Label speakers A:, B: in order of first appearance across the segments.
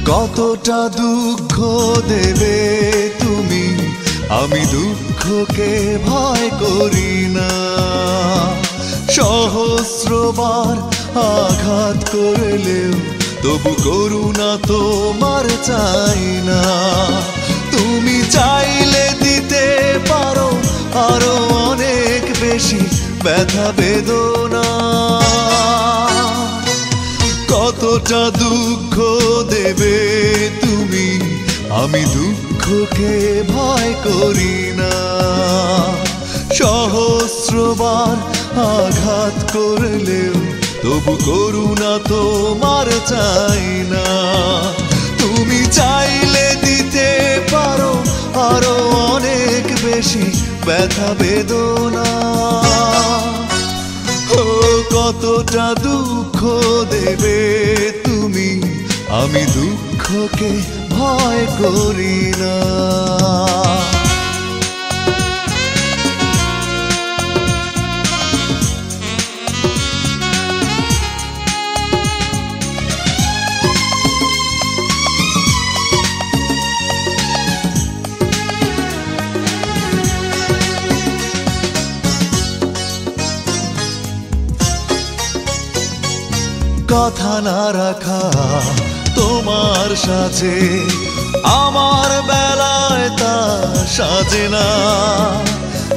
A: কতটা দুঃখ দেবে তুমি, আমি দুঃখকে ভয় করি না। সহস্রবার আঘাত করলেও তবু করুণা তোমার চাই না। তুমি চাইলে দিতে পারো আরো অনেক বেশি ব্যথা বেদনা। কতটা দুঃখ দেবে তুমি, আমি দুঃখকে ভয় করি না। সহস্রবার আঘাত করলেও তবু করুণা তোমার চাই না। তুমি চাইলে দিতে পারো আরো অনেক বেশি ব্যথা বেদনা। কতটা দুঃখ দেবে তুমি, আমি দুঃখকে ভয় করি না। কথা না রাখা তোমার সাথে আমার বেলায় তা সাজে না।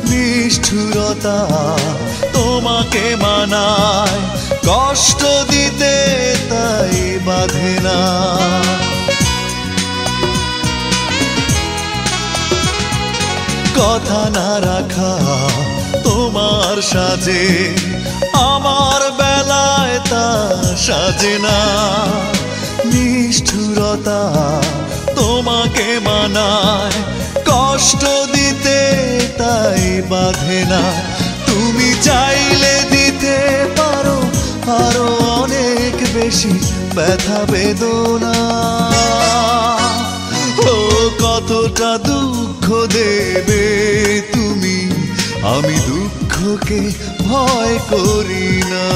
A: নিষ্ঠুরতা তোমাকে মানায়, কষ্ট দিতে তাই বাধে না। কথা না রাখা তোমার সাথে আমার বেলায় তা সাজে না। নিষ্ঠুরতা তোমাকে মানায়, কষ্ট দিতে তাই বাধে না। তুমি চাইলে দিতে পারো আরো অনেক বেশি ব্যথা বেদনা। কতটা দুঃখ দেবে তুমি, আমি দুঃখকে ভয় করি না।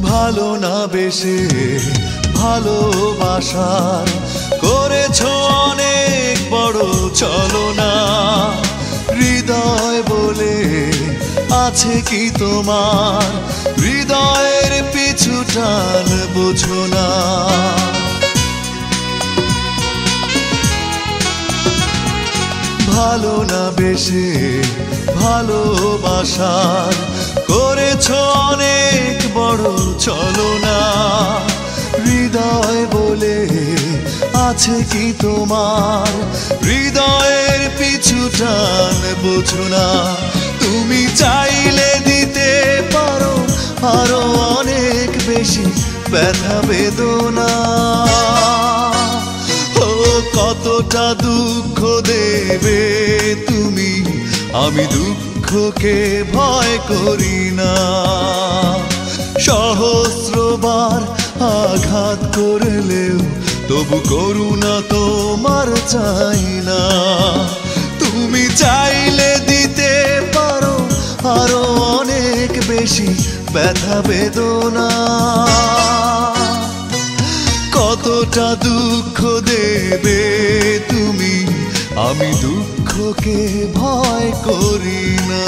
A: ভালো না বেশে ভালোবাসার করেছ অনেক বড় ছলনা। হৃদয় বলে আছে কি তোমার, হৃদয়ের পিছু টান বোঝো না। ভালো না বেশে ভালোবাসার করেছ অনেক বড় ছলনা। হৃদয় বলে আছে কি তোমার, হৃদয়ের পিছু টান বোঝো না। তুমি চাইলে দিতে পারো আরো অনেক বেশি ব্যথা বেদনা। কতটা দুঃখ দেবে তুমি, আমি দুঃখকে ভয় করি না। সহস্রবার আঘাত করলেও তবু করুণা তোমার চাই না। তুমি চাইলে দিতে পারো আরো অনেক বেশি ব্যথা বেদনা। কতটা দুঃখ দেবে তুমি, আমি দুঃখকে ভয় করি না।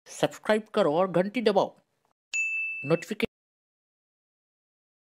B: सब्सक्राइब करो और घंटी दबाओ नोटिफिकेशन